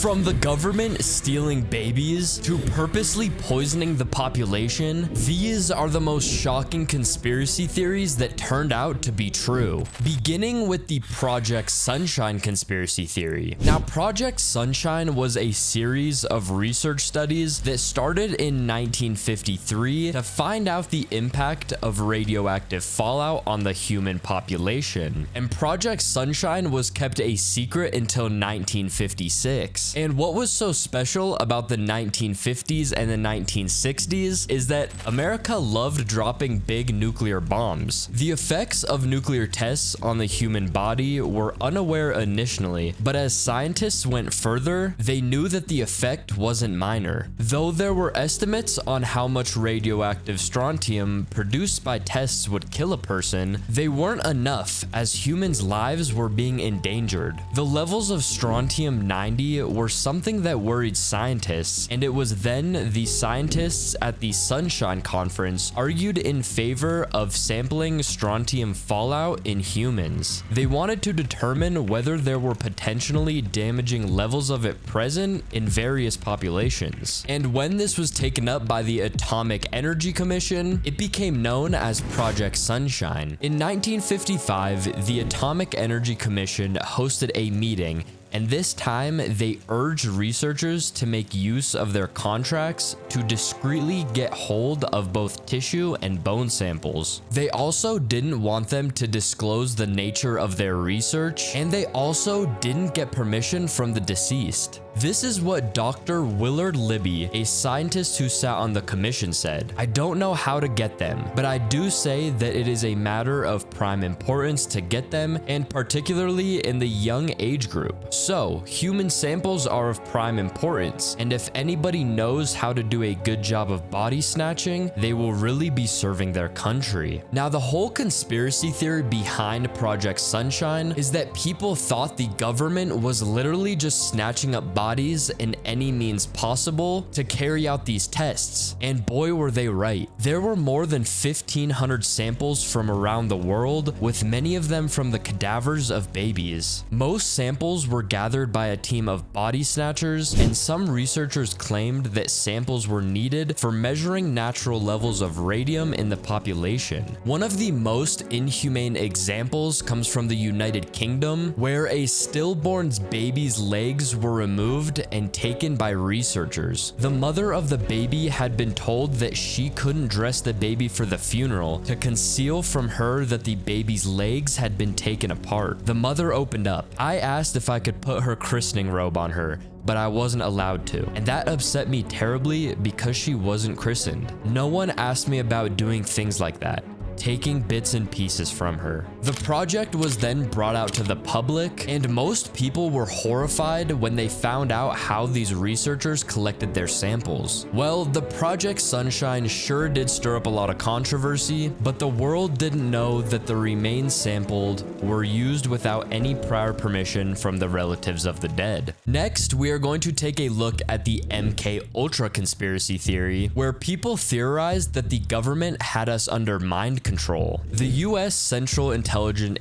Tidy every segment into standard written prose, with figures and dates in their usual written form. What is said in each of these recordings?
From the government stealing babies to purposely poisoning the population, these are the most shocking conspiracy theories that turned out to be true. Beginning with the Project Sunshine conspiracy theory. Now, Project Sunshine was a series of research studies that started in 1953 to find out the impact of radioactive fallout on the human population. And Project Sunshine was kept a secret until 1956. And what was so special about the 1950s and the 1960s is that America loved dropping big nuclear bombs. The effects of nuclear tests on the human body were unaware initially, but as scientists went further, they knew that the effect wasn't minor. Though there were estimates on how much radioactive strontium produced by tests would kill a person, they weren't enough as humans' lives were being endangered. The levels of strontium-90 were something that worried scientists, and it was then the scientists at the Sunshine Conference argued in favor of sampling strontium fallout in humans. They wanted to determine whether there were potentially damaging levels of it present in various populations. And when this was taken up by the Atomic Energy Commission, it became known as Project Sunshine. In 1955, the Atomic Energy Commission hosted a meeting, and this time they urged researchers to make use of their contracts to discreetly get hold of both tissue and bone samples. They also didn't want them to disclose the nature of their research, and they also didn't get permission from the deceased. This is what Dr. Willard Libby, a scientist who sat on the commission, said. "I don't know how to get them, but I do say that it is a matter of prime importance to get them, and particularly in the young age group. So, human samples are of prime importance, and if anybody knows how to do a good job of body snatching, they will really be serving their country." Now, the whole conspiracy theory behind Project Sunshine is that people thought the government was literally just snatching up bodies in any means possible to carry out these tests. And boy, were they right. There were more than 1,500 samples from around the world, with many of them from the cadavers of babies. Most samples were gathered by a team of body snatchers, and some researchers claimed that samples were needed for measuring natural levels of radium in the population. One of the most inhumane examples comes from the United Kingdom, where a stillborn's baby's legs were removed and taken by researchers. The mother of the baby had been told that she couldn't dress the baby for the funeral to conceal from her that the baby's legs had been taken apart. The mother opened up. "I asked if I could put her christening robe on her, but I wasn't allowed to, and that upset me terribly because she wasn't christened. No one asked me about doing things like that, taking bits and pieces from her." The project was then brought out to the public, and most people were horrified when they found out how these researchers collected their samples. Well, the Project Sunshine sure did stir up a lot of controversy, but the world didn't know that the remains sampled were used without any prior permission from the relatives of the dead. Next, we are going to take a look at the MK Ultra conspiracy theory, where people theorized that the government had us under mind control. The US Central Intelligence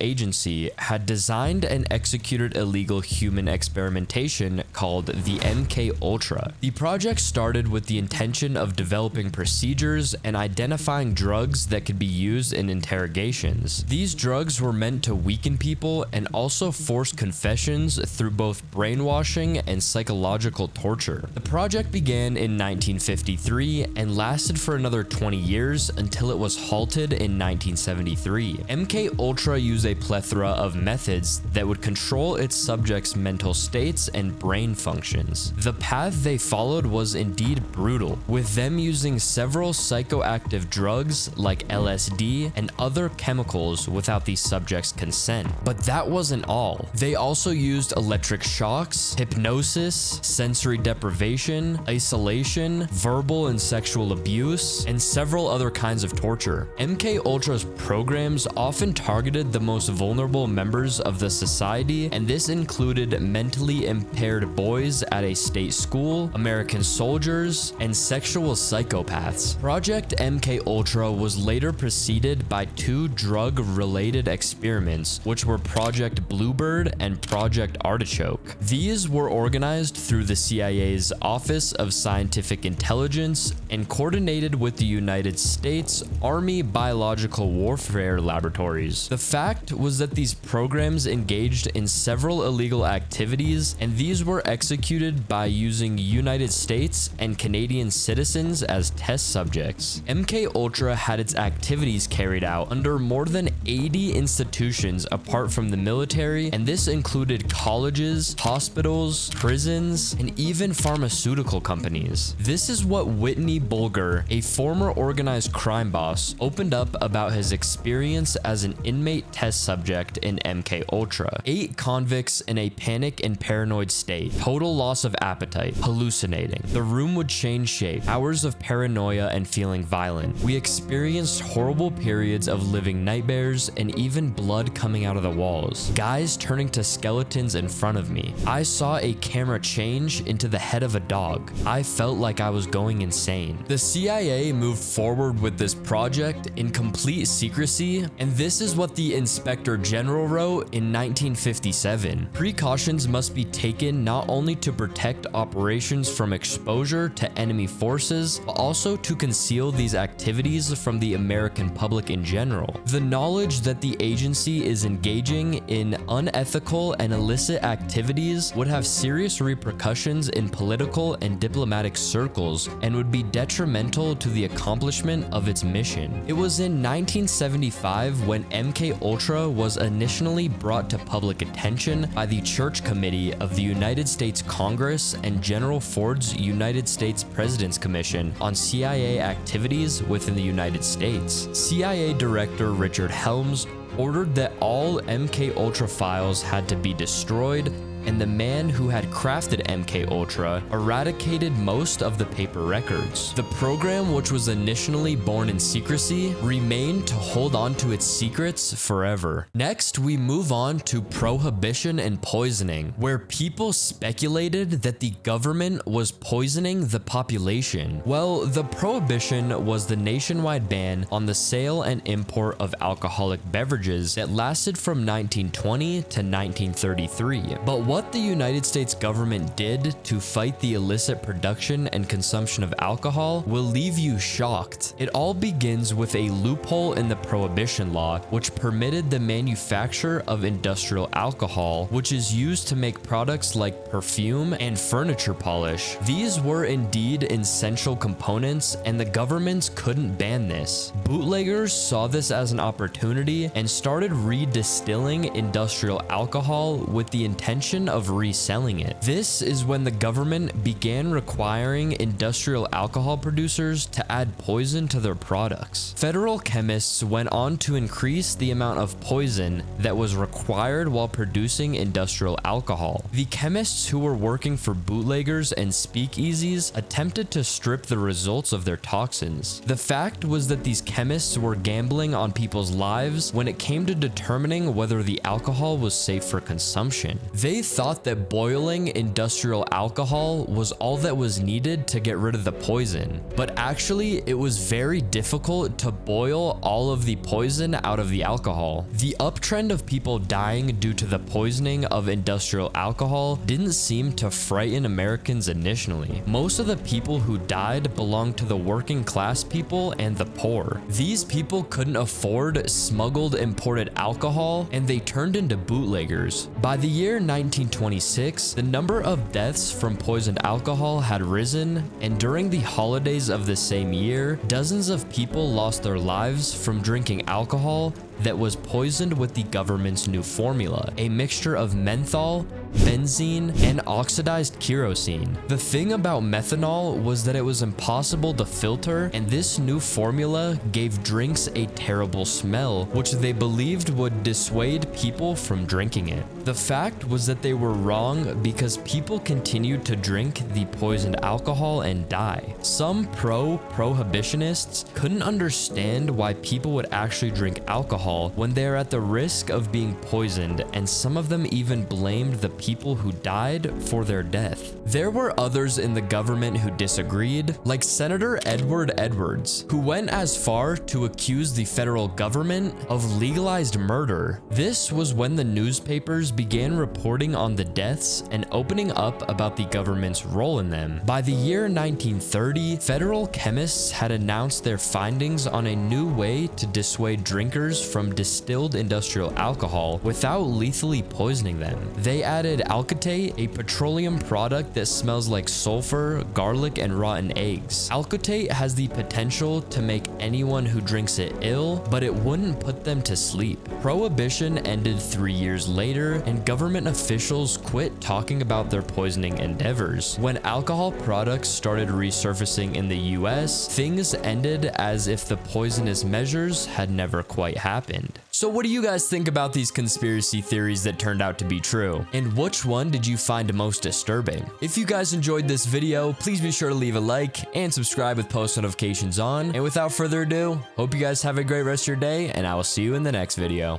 Agency had designed and executed illegal human experimentation called the MK Ultra. The project started with the intention of developing procedures and identifying drugs that could be used in interrogations. These drugs were meant to weaken people and also force confessions through both brainwashing and psychological torture. The project began in 1953 and lasted for another 20 years until it was halted in 1973. MK Ultra used a plethora of methods that would control its subjects' mental states and brain functions. The path they followed was indeed brutal, with them using several psychoactive drugs like LSD and other chemicals without the subject's consent. But that wasn't all. They also used electric shocks, hypnosis, sensory deprivation, isolation, verbal and sexual abuse, and several other kinds of torture. MK Ultra's programs often targeted the most vulnerable members of the society, and this included mentally impaired boys at a state school, American soldiers, and sexual psychopaths. Project MK Ultra was later preceded by two drug-related experiments, which were Project Bluebird and Project Artichoke. These were organized through the CIA's Office of Scientific Intelligence and coordinated with the United States Army Biological Warfare Laboratories. The fact was that these programs engaged in several illegal activities, and these were executed by using United States and Canadian citizens as test subjects. MK Ultra had its activities carried out under more than 80 institutions apart from the military, and this included colleges, hospitals, prisons, and even pharmaceutical companies. This is what Whitney Bulger, a former organized crime boss, opened up about his experience as an inmate test subject in MK Ultra. 8 convicts in a panic and paranoid state, total loss of appetite, hallucinating. The room would change shape, hours of paranoia and feeling violent. We experienced horrible periods of living nightmares and even blood coming out of the walls. Guys turning to skeletons in front of me. I saw a camera change into the head of a dog. I felt like I was going insane. The CIA moved forward with this project in complete secrecy, and this is what the Inspector General wrote in 1957. Precautions must be taken not only to protect operations from exposure to enemy forces, but also to conceal these activities from the American public in general. The knowledge that the agency is engaging in unethical and illicit activities would have serious repercussions in political and diplomatic circles and would be detrimental to the accomplishment of its mission. It was in 1975 when MK Ultra was initially brought to public attention by the Church Committee of the United States Congress and General Ford's United States President's Commission on CIA activities within the United States. CIA Director Richard Helms ordered that all MK Ultra files had to be destroyed, and the man who had crafted MK Ultra eradicated most of the paper records. The program, which was initially born in secrecy, remained to hold on to its secrets forever. Next, we move on to prohibition and poisoning, where people speculated that the government was poisoning the population. Well, the prohibition was the nationwide ban on the sale and import of alcoholic beverages that lasted from 1920 to 1933. But what the United States government did to fight the illicit production and consumption of alcohol will leave you shocked. It all begins with a loophole in the prohibition law, which permitted the manufacture of industrial alcohol, which is used to make products like perfume and furniture polish. These were indeed essential components, and the governments couldn't ban this. Bootleggers saw this as an opportunity and started redistilling industrial alcohol with the intention of reselling it. This is when the government began requiring industrial alcohol producers to add poison to their products. Federal chemists went on to increase the amount of poison that was required while producing industrial alcohol. The chemists who were working for bootleggers and speakeasies attempted to strip the results of their toxins. The fact was that these chemists were gambling on people's lives when it came to determining whether the alcohol was safe for consumption. They thought that boiling industrial alcohol was all that was needed to get rid of the poison, but actually it was very difficult to boil all of the poison out of the alcohol. The uptrend of people dying due to the poisoning of industrial alcohol didn't seem to frighten Americans initially. Most of the people who died belonged to the working class people and the poor. These people couldn't afford smuggled imported alcohol, and they turned into bootleggers. By the year 1926, the number of deaths from poisoned alcohol had risen, and during the holidays of the same year, dozens of people lost their lives from drinking alcohol that was poisoned with the government's new formula, a mixture of menthol, benzene, and oxidized kerosene. The thing about methanol was that it was impossible to filter, and this new formula gave drinks a terrible smell, which they believed would dissuade people from drinking it. The fact was that they were wrong because people continued to drink the poisoned alcohol and die. Some prohibitionists couldn't understand why people would actually drink alcohol when they are at the risk of being poisoned, and some of them even blamed the people who died for their death. There were others in the government who disagreed, like Senator Edward Edwards, who went as far to accuse the federal government of legalized murder. This was when the newspapers began reporting on the deaths and opening up about the government's role in them. By the year 1930, federal chemists had announced their findings on a new way to dissuade drinkers from distilled industrial alcohol without lethally poisoning them. They added alcotate, a petroleum product that smells like sulfur, garlic, and rotten eggs. Alcotate has the potential to make anyone who drinks it ill, but it wouldn't put them to sleep. Prohibition ended 3 years later, and government officials quit talking about their poisoning endeavors. When alcohol products started resurfacing in the US, things ended as if the poisonous measures had never quite happened. So what do you guys think about these conspiracy theories that turned out to be true? And which one did you find most disturbing? If you guys enjoyed this video, please be sure to leave a like and subscribe with post notifications on. And without further ado, hope you guys have a great rest of your day, and I will see you in the next video.